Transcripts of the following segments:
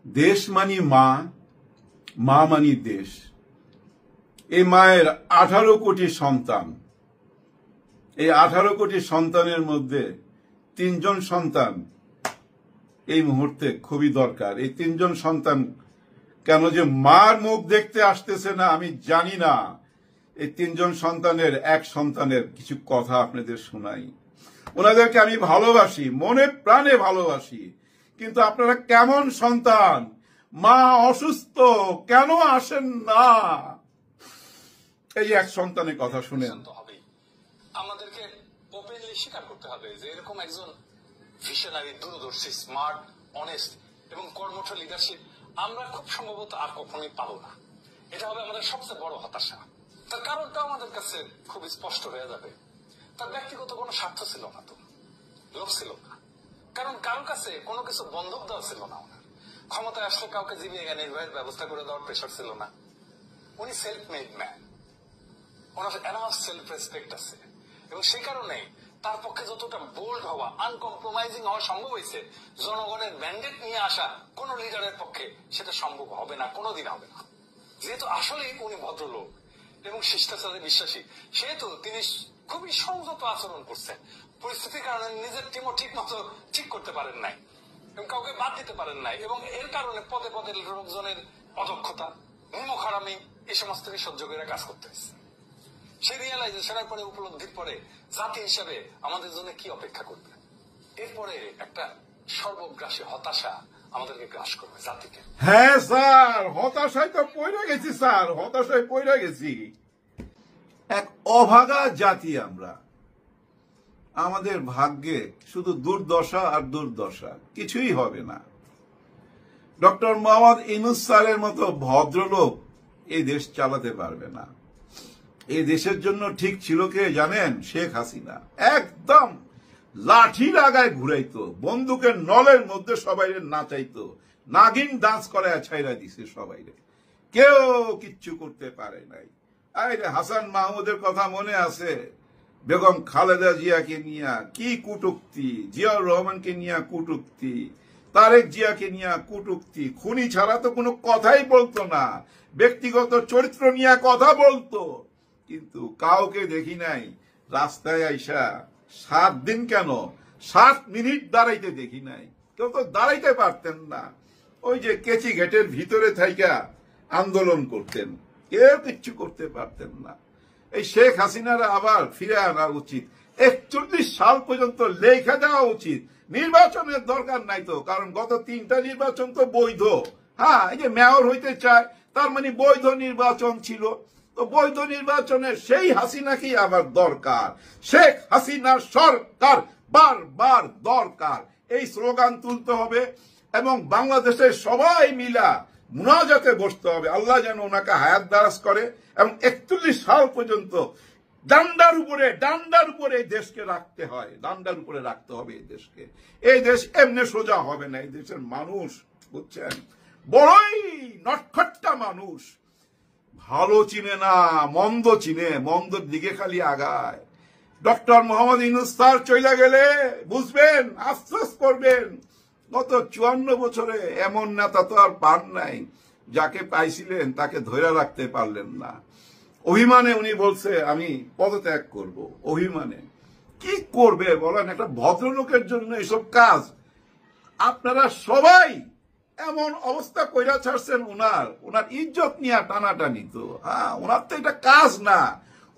দেশ মানি মা, মা মানি দেশ। এই মায়ের 18 কোটি সন্তান। এই 18 কোটি সন্তানের মধ্যে 3 জন সন্তান এই মুহূর্তে খুবই দরকার। এই 3 জন সন্তান কেন যে মার মুখ দেখতে আসতেছে না আমি জানি না। এই 3 জন সন্তানের এক সন্তানের কিছু কথা আপনাদের শোনাই। ওনাদেরকে আমি ভালোবাসি, মনে প্রাণে ভালোবাসি, কিন্তু আপনারা কেমন সন্তান? মা অসুস্থ, কেন আসেন না? এই এক সন্তানের কথা শুনেন। আমাদেরকে ওপেনলি স্বীকার করতে হবে যে এরকম একজন ভিশনারি, দূরদর্শী, স্মার্ট, অনেস্ট এবং কর্মঠ লিডারশিপ আমরা খুব সম্ভবত আর কখনোই পাবো না। এটা হবে আমাদের সবচেয়ে বড় হতাশা। তার কারণটা আমাদের কাছে খুব স্পষ্ট হয়ে যাবে। তার ব্যক্তিগত কোনো স্বার্থ ছিল না, তো লোভ ছিল না, কারণ কারোর কাছে কোনো কিছু বন্ধক দেওয়া ছিল না। ওনার ক্ষমতায় আসলে কাউকে জীবিকা নির্বাহের ব্যবস্থা করে দেওয়ার প্রেশার ছিল না। উনি সেলফ মেড ম্যান, ওনার এনাফ সেলফ রেসপেক্ট আছে, এবং সেই কারণে তার পক্ষে যতটা বোল্ড হওয়া, আনকম্প্রোমাইজিং হওয়া সম্ভব হয়েছে, জনগণের ম্যান্ডেট নিয়ে আসা কোন লিডারের পক্ষে সেটা সম্ভব হবে না, কোনোদিন হবে না। যেহেতু আসলেই উনি ভদ্রলোক এবং শিষ্টাচারে বিশ্বাসী, সেহেতু তিনি খুবই সংযত আচরণ করছেন। পরিস্থিতির কারণে নিজের টিমও ঠিক মতো ঠিক করতে পারেন নাই এবং কাউকে বাদ দিতে পারেন নাই, এবং এর কারণে পদে পদে লোকজনের অদক্ষতা, মুখহারামি, এই সমস্ত সহ্য করে কাজ করতে হয়েছে। সেই রিয়েলাইজেশনের পরে, উপলব্ধির পরে জাতি হিসেবে আমাদের জন্য কি অপেক্ষা করবে? এরপরে একটা সর্বগ্রাসী হতাশা আমাদেরকে গ্রাস করবে জাতিকে। হ্যাঁ স্যার, হতাশায় তো পড়ে গেছি স্যার, হতাশায় পড়ে গেছি। এক অভাগা জাতি আমরা। আমাদের ভাগ্যে শুধু দুর্দশা আর দুর্দশা, কিছুই হবে না। ডক্টর মোহাম্মদ ইউনূস স্যারের মতো ভদ্রলোক এই দেশ চালাতে পারবে না। এই দেশের জন্য ঠিক ছিল কে জানেন? শেখ হাসিনা। একদম লাঠি লাগায় ঘুরাইতো, বন্দুকের নলের মধ্যে সবাই নাচাইতো, নাগিন ডান্স করে ছাইরা দিছে সবাই। কেউ কিচ্ছু করতে পারে নাই। আরে হাসান মাহমুদের কথা মনে আছে? বেগম খালেদা জিয়াকে নিয়ে কি কটূক্তি, জিয়াউর রহমানকে নিয়ে কটূক্তি, তারেক জিয়াকে নিয়ে কটূক্তি। খুনি ছাড়া তো কোনো কথাই বলতো না, ব্যক্তিগত চরিত্র নিয়ে কথা বলতো, কিন্তু কাউকে দেখি নাই রাস্তায় আইসা 7 দিন কেন 7 মিনিট দাঁড়াইতে দেখি নাই। কেউ তো দাঁড়াইতে পারতেন না। ওই যে কেচি ঘেটের ভিতরে থাইকা আন্দোলন করতেন, কেউ কিচ্ছু করতে পারতেন না। এই শেখ হাসিনার আবার ফিরে আনা উচিত। 41 সাল পর্যন্ত লেখা দেওয়া উচিত। নির্বাচনের দরকার নাই তো, কারণ গত 3টা নির্বাচন তো বৈধ। হ্যাঁ, এই যে মেয়র হইতে চায় তার মানে বৈধ নির্বাচন ছিল। তো বৈধ নির্বাচনে সেই হাসিনাকেই আবার দরকার। শেখ হাসিনার সরকার বারবার দরকার, এই স্লোগান তুলতে হবে এবং বাংলাদেশের সবাই মিলা মুনাজাতে বসতে হবে। আল্লাহ যেন ওনাকে হায়াত দারাজ করে এবং 41 সাল পর্যন্ত ডান্ডার উপরে এই দেশকে রাখতে হয়, ডান্ডার উপরে রাখতে হবে এই দেশকে। এই দেশ এমনি সোজা হবে না। এই দেশের মানুষ, বুঝছেন, বড়ই নটখট্টা মানুষ, ভালো চিনে না, মন্দ চিনে, মন্দর দিকে খালি আগায়। ডক্টর মোহাম্মদ ইউনূস স্যার চলে গেলে বুঝবেন, আফসোস করবেন। গত 54 বছরে এমন নেতা তো আর পান নাই, যাকে পাইছিলেন তাকে ধরে রাখতে পারলেন না। অভিমানে উনি বলছে আমি পদত্যাগ করব। অভিমানে কি করবে বলেন? একটা ভদ্রলোকের জন্য এসব কাজ। আপনারা সবাই এমন অবস্থা কইরা ছাড়ছেন, ওনার ইজ্জত নিয়ে টানাটানি। তো হ্যাঁ, ওনার তো এটা কাজ না।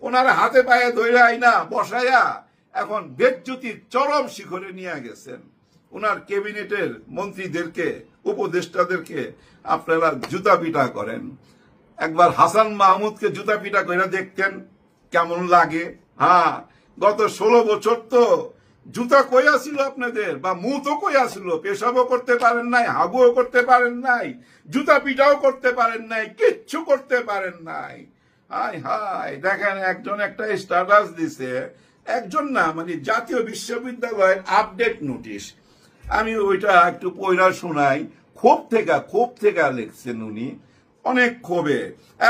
ওনার হাতে পায়ে ধইরাই না বসাইয়া এখন বেজ্জতির চরম শিখরে নিয়ে গেছেন। ওনার ক্যাবিনেটের মন্ত্রীদেরকে, উপদেষ্টাদেরকে আপনারা জুতা পিটা করেন। একবার হাসান মাহমুদকে জুতা পিটা করে দেখতেন কেমন লাগে? হ্যাঁ, গত 16 বছর তো জুতা কইয়া ছিল আপনাদের, বা মুখ তো কইয়া ছিল, পেশাবও করতে পারেন নাই, হাগুও করতে পারেন নাই, জুতা পিটাও করতে পারেন নাই, কিচ্ছু করতে পারেন নাই। হায় হায়, দেখেন একজন একটা স্ট্যাটাস দিছে, একজন না, মানে জাতীয় বিশ্ববিদ্যালয়ের আপডেট নোটিশ। আমি ওইটা একটু পড়া শোনাই। ক্ষোভ থেকে লিখছেন উনি, অনেক ক্ষোভে।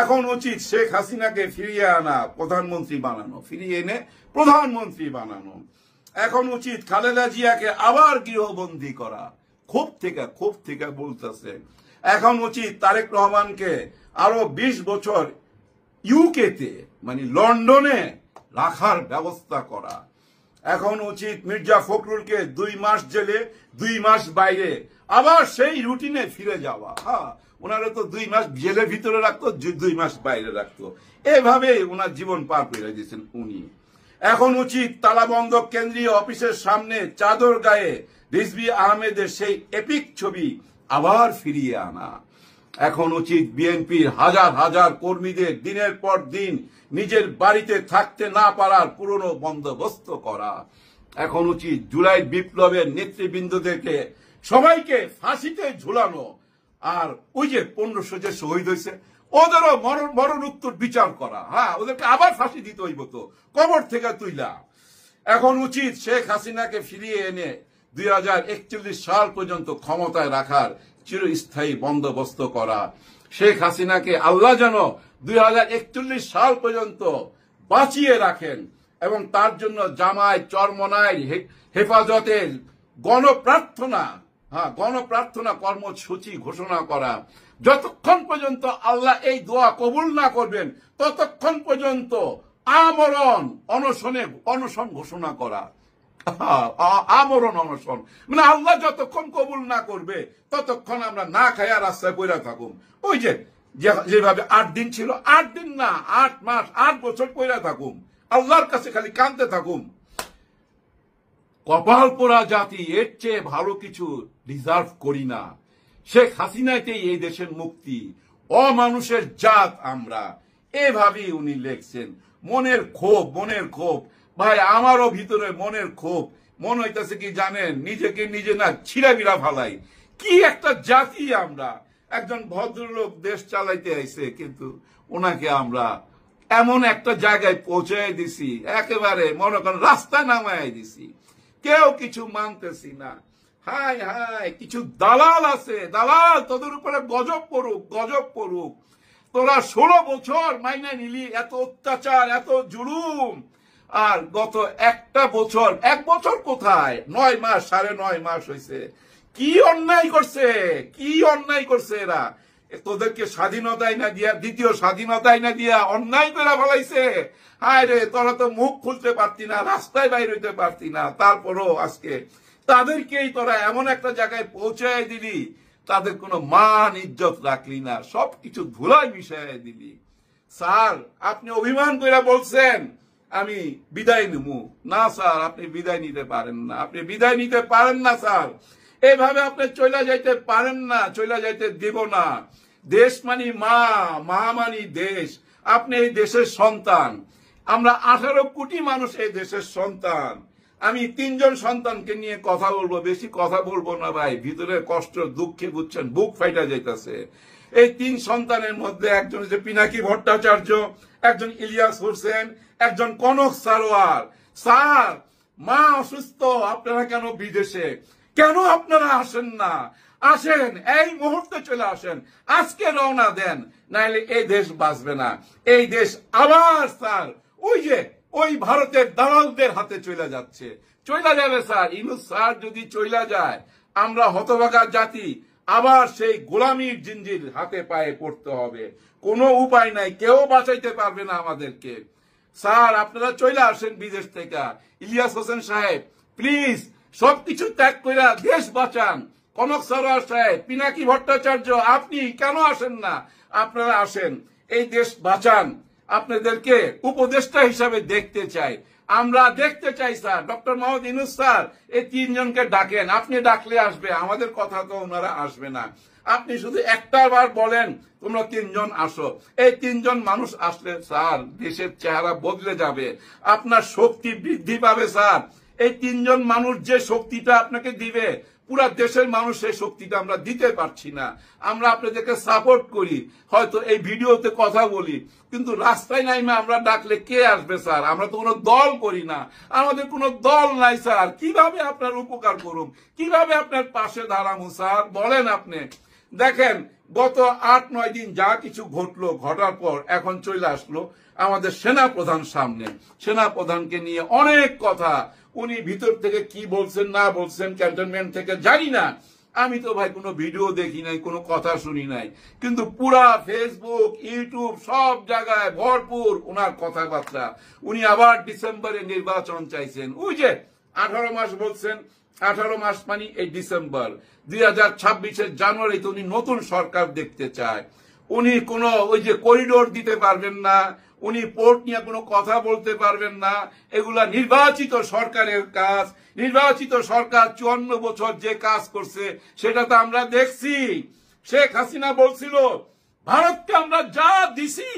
এখন উচিত শেখ হাসিনাকে ফিরিয়ে আনা, প্রধানমন্ত্রী বানানো, ফিরিয়ে এনে প্রধানমন্ত্রী বানানো। এখন উচিত খালেদা জিয়াকে আবার গৃহবন্দী করা। ক্ষোভ থেকে বলতেছে। এখন উচিত তারেক রহমানকে আরো 20 বছর ইউকেতে মানে লন্ডনে রাখার ব্যবস্থা করা। এখন উচিত মির্জা ফখরুলকে 2 মাস জেলে 2 মাস বাইরে আবার সেই রুটিনে ফিরে যাওয়া। হ্যাঁ, ওনারা তো 2 মাস জেলের ভিতরে রাখতো, 2 মাস বাইরে রাখতো, এভাবে ওনার জীবন পার করে দিয়েছেন উনি। এখন উচিত তালাবন্ধ কেন্দ্রীয় অফিসের সামনে চাদর গায়ে রিজভী আহমেদের সেই এপিক ছবি আবার ফিরিয়ে আনা। এখন উচিত বিএনপির হাজার হাজার কর্মীদের দিনের পর দিন নিজের বাড়িতে থাকতে না পারার পুরনো বন্দোবস্ত করা। এখন উচিত জুলাই বিপ্লবের নেতৃবৃন্দদেরকে সবাইকে ফাঁসিতে ঝুলানো। আর ওই যে 1500 যে শহীদ হয়েছে ওদেরও মরণোত্তর বিচার করা। হ্যাঁ, ওদেরকে আবার ফাঁসি দিতে হইব তো, কবর থেকে তুইলা। এখন উচিত শেখ হাসিনাকে ফিরিয়ে এনে 2041 সাল পর্যন্ত ক্ষমতায় রাখার চিরস্থায়ী বন্দোবস্ত করা। শেখ হাসিনাকে আল্লাহ যেন 2041 সাল পর্যন্ত বাঁচিয়ে রাখেন এবং তার জন্য জামায়াত চরমনায় হেফাজতের গণপ্রার্থনা কর্মসূচি ঘোষণা করা। যতক্ষণ পর্যন্ত আল্লাহ এই দোয়া কবুল না করবেন ততক্ষণ পর্যন্ত আমরণ অনশন ঘোষণা করা। আমরণ অনশন মানে আল্লাহ যতক্ষণ কবুল না করবে ততক্ষণ আমরা না খাইয়া রাস্তায় পড়ে থাকুম। ওই যেভাবে 8 দিন ছিল, 8 দিন না 8 মাস 8 বছর পড়ে থাকুম, আল্লাহর কাছে খালি কাঁদতে থাকুম। কপাল পোড়া জাতি, এর চেয়ে ভালো কিছু ডিজার্ভ করি না। শেখ হাসিনাতেই এই দেশের মুক্তি, অমানুষের জাত আমরা, এভাবেই উনি লেখছেন। মনের ক্ষোভ ভাই, আমারও ভিতরে মনের ক্ষোভ। মনে হইতেছে কি জানেন, নিজেকে নিজে না ছিঁড়া বিড়া ফালাই। কি একটা জাতি আমরা। একজন ভদ্রলোক দেশ চালাইতে আইছে, কিন্তু ওনাকে আমরা এমন একটা জায়গায় পৌঁছাই দিছি, একেবারে মনে করেন রাস্তায় নামাই দিছি, কেউ কিছু মানতেছি না। হায় হায়, কিছু দালাল আছে, দালাল তোদের উপরে গজব পড়ুক। তোরা 16 বছর মাইনা নিলি এত অত্যাচার, এত জুলুম, আর গত 1 বছর কোথায়, 9 মাস 9.5 মাস হয়েছে। কি অন্যায় করছে এরা? তোদেরকে স্বাধীনতায় না দিয়া, দ্বিতীয় স্বাধীনতায় না দিয়া অন্যায় করে ফেলাইছে। হায় রে, তোরা তো মুখ খুলতে পারতি না, রাস্তায় বাইর হইতে পারতি না, তারপরও আজকে তাদেরকেই তোরা এমন একটা জায়গায় পৌঁছায় দিলি, তাদের কোনো মান ইজ্জত রাখলি না, সবকিছু ধুলায় মিশাই দিলি। স্যার, আপনি অভিমান করে বলছেন আমি বিদায় নেব না। স্যার, আপনি বিদায় নিতে পারেন না স্যার। এভাবে আপনি চলে যাইতে পারেন না, চলে যাইতে দিব না। দেশ মানি মা মানি দেশ। আপনি এই দেশের সন্তান, আমরা 18 কোটি মানুষ এই দেশের সন্তান। আমি 3 জন সন্তানকে নিয়ে কথা বলবো, বেশি কথা বলবো না ভাই, ভিতরে কষ্ট দুঃখে বুঝছেন, বুক ফাইটা যাইতেছে। এই 3 সন্তানের মধ্যে একজন হচ্ছে পিনাকি ভট্টাচার্য, একজন ইলিয়াস হোসেন, একজন কনক সারোয়ার। স্যার, মা অসুস্থ, আপনারা কেন বিদেশে, কেন আপনারা আসেন না? আসেন, এই মুহূর্তে চলে আসেন, আজকে রওনা দেন, নাইলে এই দেশ বাঁচবে না। এই দেশ আবার স্যার ওই ভারতের দালালদের হাতে চলে যাবে স্যার। ইউনূস স্যার যদি চলে যায়, আমরা হতভাগা জাতি আবার সেই গোলামির জিঞ্জির হাতে পায়ে পড়তে হবে। কোনো উপায় নাই, কেউ বাঁচাইতে পারবে না আমাদেরকে। স্যার, আপনারা চলে আসেন বিদেশ থেকে। ইলিয়াস হোসেন সাহেব, প্লিজ সবকিছু ত্যাগ করে দেশ বাঁচান। কনক সারোয়ার সাহেব, পিনাকি ভট্টাচার্য, আপনি কেন আসেন না? আপনারা আসেন, এই দেশ বাঁচান। আপনাদেরকে উপদেষ্টা হিসাবে দেখতে চাই, আমরা দেখতে চাই sir. Doctor Mohammad Yunus sir, এই 3 জনকে ডাকেন, আপনি ডাকলে আসবে, আমাদের কথা তো ওনারা আসবে না। আপনি শুধু একটা বার বলেন তোমরা 3 জন আসো। এই 3 জন মানুষ আসলে স্যার দেশের চেহারা বদলে যাবে, আপনার শক্তি বৃদ্ধি পাবে স্যার। এই 3 জন মানুষ যে শক্তিটা আপনাকে দিবে, পুরা দেশের মানুষ সেই শক্তিটা আমরা দিতে পারছি না। আমরা আপনাদেরকে সাপোর্ট করি, হয়তো এই ভিডিওতে কথা বলি, কিন্তু রাস্তায় নাইমে আমরা ডাকলে কে আসবে স্যার? আমরা তো কোনো দল করি না, আমাদের কোনো দল নাই স্যার। কিভাবে আপনার উপকার করুন, কিভাবে আপনার পাশে দাঁড়াবো স্যার, বলেন আপনি। দেখেন, গত 8-9 দিন যা কিছু ঘটার পর এখন চলে আসলো আমাদের সেনাপ্রধান সামনে। সেনাপ্রধানকে নিয়ে অনেক কথা, উনি ভিতর থেকে কি বলছেন না বলছেন ক্যান্টনমেন্ট থেকে জানি না। আমি তো ভাই কোনো ভিডিও দেখি নাই, কোনো কথা শুনি নাই, কিন্তু পুরা ফেসবুক ইউটিউব সব জায়গায় ভরপুর ওনার কথাবার্তা। উনি আবার ডিসেম্বরে নির্বাচন চাইছেন। ওই যে 18 মাস বলছেন, 18 মাস মানে এই ডিসেম্বর, 2026-এর জানুয়ারিতে উনি নতুন সরকার দেখতে চায়। উনি কোনো ওই যে করিডোর দিতে পারবেন না, উনি পোর্ট নিয়ে কোনো কথা বলতে পারবেন না। এগুলা নির্বাচিত সরকারের কাজ। নির্বাচিত সরকার 54 বছর যে কাজ করছে সেটা তো আমরা দেখছি। শেখ হাসিনা বলছিল ভারতকে আমরা যা দিছি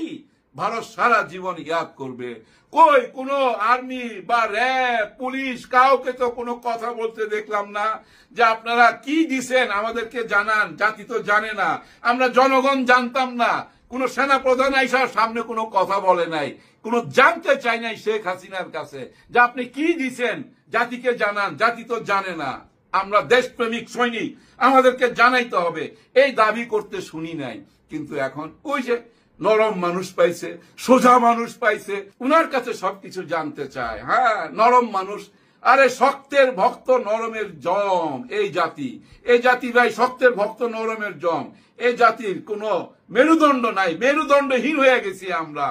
ভারত সারা জীবন ইয়াদ করবে। কই কোনো আর্মি বা র্যাব পুলিশ কাউকে তো কোনো কথা বলতে দেখলাম না যে আপনারা কি দিছেন আমাদেরকে জানান। জাতি তো জানে না, আমরা জনগণ জানতাম না। কোন সেনা প্রধান আইসার সামনে কোনো কথা বলে নাই, কোন জানতে চাই নাই শেখ হাসিনার কাছে যে আপনি কি দিছেন, জাতিকে জানান। জাতি তো জানে না। আমরা দেশপ্রেমিক সৈনিক, আমাদেরকে জানাইতে হবে, এই দাবি করতে শুনি নাই। কিন্তু এখন ওই যে নরম মানুষ পাইছে, সোজা মানুষ পাইছে, উনার কাছে সবকিছু জানতে চায়। হ্যাঁ, নরম মানুষ। আরে শক্তের ভক্ত নরমের জম এই জাতি। এই জাতি ভাই শক্তের ভক্ত নরমের জম। এই জাতির কোনো মেরুদণ্ড নাই, মেরুদণ্ডহীন হয়ে গেছি আমরা।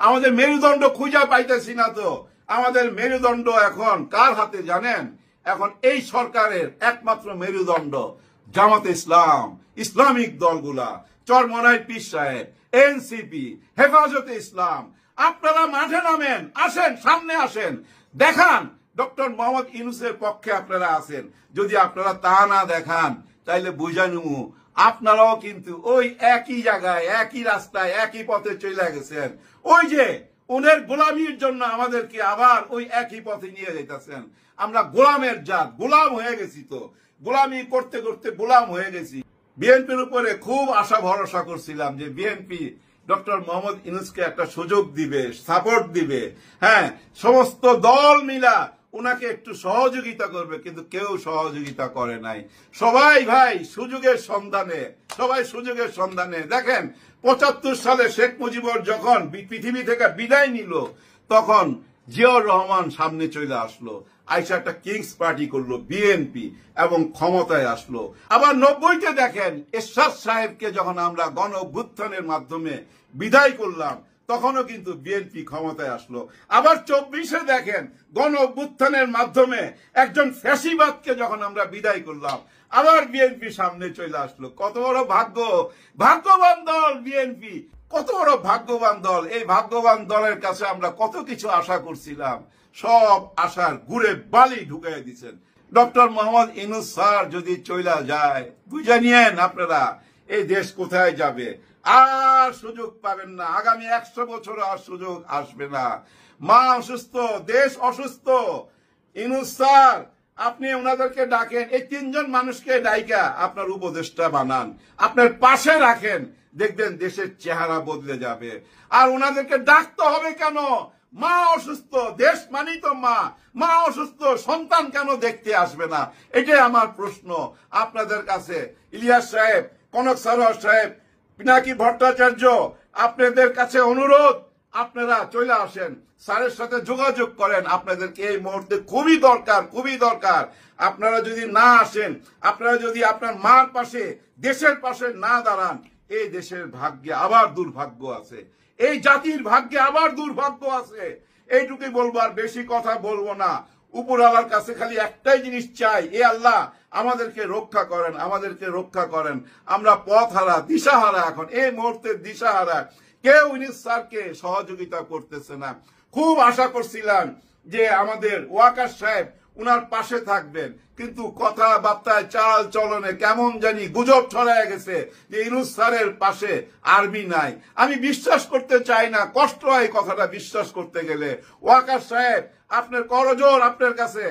আমাদের মেরুদণ্ড খুঁজে পাইতেছি না। তো আমাদের মেরুদণ্ড এখন কার হাতে জানেন? এখন এই সরকারের একমাত্র মেরুদণ্ড জামাতে ইসলাম, ইসলামিক দলগুলা, চরমনাই পীর সাহেব, এনসিপি, হেফাজতে ইসলাম। আপনারা মাঠে নামেন, আসেন, সামনে আসেন, দেখান ডক্টর মোহাম্মদ ইউনূসের পক্ষে আপনারা আছেন। যদি আপনারা তা না দেখান তাইলে বুঝানু আপনারাও কিন্তু ওই একই জায়গায়, একই রাস্তায়, একই পথে চলে গেছেন। ওই যে ওদের গোলামির জন্য আমাদেরকে আবার ওই একই পথে নিয়ে যাইতেছেন। আমরা গোলামের জাত, গোলাম হয়ে গেছি। তো গোলামি করতে করতে গোলাম হয়ে গেছি। বিএনপির উপরে খুব আশা ভরসা করছিলাম যে বিএনপি ডক্টর মোহাম্মদ ইউনূসকে একটা সুযোগ দিবে, সাপোর্ট দিবে। হ্যাঁ, সমস্ত দল মিলা উনাকে একটু সহযোগিতা করবে, কিন্তু কেউ সহযোগিতা করে নাই। সবাই ভাই সুযোগের সন্ধানে, সবাই সুযোগের সন্ধানে। দেখেন 75 সালে শেখ মুজিবুর যখন পৃথিবী থেকে বিদায় নিল, তখন জিয়াউর রহমান সামনে চলে আসলো, আইসা একটা কিংস পার্টি করলো বিএনপি, এবং ক্ষমতায় আসলো। আবার 90-তে দেখেন এরশাদ সাহেবকে যখন আমরা গণ অভ্যুত্থানের মাধ্যমে বিদায় করলাম, তখনও কিন্তু বিএনপি ক্ষমতায় আসলো। আবার 24-এ দেখেন গণ অভ্যুত্থানের মাধ্যমে একজন ফ্যাসিবাদকে যখন আমরা বিদায় করলাম, আবার বিএনপি সামনে চলে আসলো। কত বড় ভাগ্য, ভাগ্যবান দল বিএনপি, কত বড় ভাগ্যবান দল। এই ভাগ্যবান দলের কাছে আমরা কত কিছু আশা করছিলাম, সব আশার গুড়ে বালি ঢুকাই দিচ্ছেন। ডক্টর মোহাম্মদ ইউনূস স্যার যদি চইলা যায়, বুঝে নিয়েন আপনারা এই দেশ কোথায় যাবে। আর সুযোগ পাবেন না, আগামী 100 বছর আর সুযোগ আসবে না। মা অসুস্থ, দেশ অসুস্থ। ইউনূস স্যার আপনি ওনাদেরকে ডাকেন, এই 3 জন মানুষকে ডাইকা আপনার উপদেষ্টা বানান, আপনার পাশে রাখেন, দেখবেন দেশের চেহারা বদলে যাবে। আর ওনাদেরকে ডাকতে হবে কেন? মা অসুস্থ, দেশ মানেই তো মা। মা অসুস্থ, সন্তান কেন দেখতে আসবে না? এটাই আমার প্রশ্ন আপনাদের কাছে। ইলিয়াস সাহেব, কনক সারোয়ার সাহেব, পিনাকি ভট্টাচার্য, আপনাদের কাছে অনুরোধ, আপনারা চলে আসেন, স্যারের সাথে যোগাযোগ করেন। আপনাদেরকে এই মুহূর্তে খুবই দরকার, খুবই দরকার। আপনারা যদি না আসেন, আপনারা যদি আপনার মার পাশে, দেশের পাশে না দাঁড়ান, এই দেশের ভাগ্যে আবার দুর্ভাগ্য আছে, এই জাতির ভাগ্যে আবার দুর্ভাগ্য আছে। এইটুকুই বলবো, আর বেশি কথা বলবো না। উপরওয়ালার কাছে খালি একটাই জিনিস চাই, এ আল্লাহ আমাদেরকে রক্ষা করেন, আমাদেরকে রক্ষা করেন। আমরা পথহারা, দিশাহারা, এখন এই মুহূর্তে দিশাহারা। কেউ ইউনূস স্যারকে সহযোগিতা করতেছে না। খুব আশা করছিলাম যে আমাদের ওয়াকার সাহেব উনার পাশে থাকবেন, কিন্তু কথাবার্তায়, চাল চলনে কেমন জানি গুজব ছড়ায় গেছে যে ইউনূস স্যারের পাশে আর্মি নাই। আমি বিশ্বাস করতে চাই না, কষ্ট হয় কথাটা বিশ্বাস করতে গেলে। ওয়াকার সাহেব, আপনার করজোড় আপনার কাছে,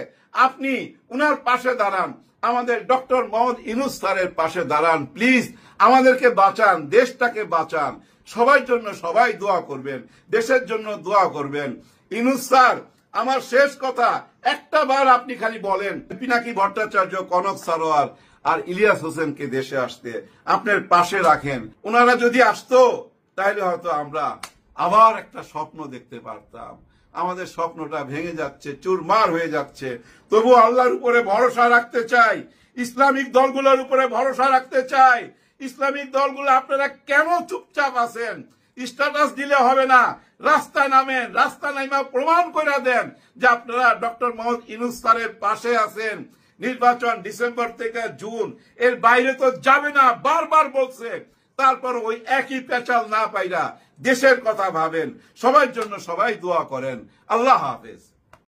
আপনি উনার পাশে দাঁড়ান, আমাদের ডক্টর মোহাম্মদ ইউনূস স্যারের পাশে দাঁড়ান প্লিজ। আমাদেরকে বাঁচান, দেশটাকে বাঁচান। সবার জন্য সবাই দোয়া করবেন, দেশের জন্য দোয়া করবেন। ইউনূস স্যার, আমার শেষ কথা, একটা বার আপনি খালি বলেন পিনাকি ভট্টাচার্য, কনক সারোয়ার আর ইলিয়াস হোসেনকে দেশে আসতে আপনার পাশে রাখেন। ওনারা যদি আসতো তাহলে হয়তো আমরা আবার একটা স্বপ্ন দেখতে পারতাম। আমাদের স্বপ্নটা ভেঙে যাচ্ছে, চুরমার হয়ে যাচ্ছে। তবু আল্লাহর উপরে ভরসা রাখতে চাই, ইসলামিক দলগুলোর উপরে ভরসা রাখতে চাই। ইসলামিক দলগুলো আপনারা কেন চুপচাপ আছেন? স্ট্যাটাস দিলে হবে না, রাস্তায় নামেন, রাস্তা নাইমা প্রমাণ করে দেন যে আপনারা ডক্টর মোহাম্মদ ইউনূস স্যারের পাশে আছেন। নির্বাচন ডিসেম্বর থেকে জুন, এর বাইরে তো যাবে না, বারবার বলছে। তারপর ওই একই পেঁচাল না পাইরা দেশের কথা ভাবেন। সবার জন্য সবাই দোয়া করেন। আল্লাহ হাফেজ।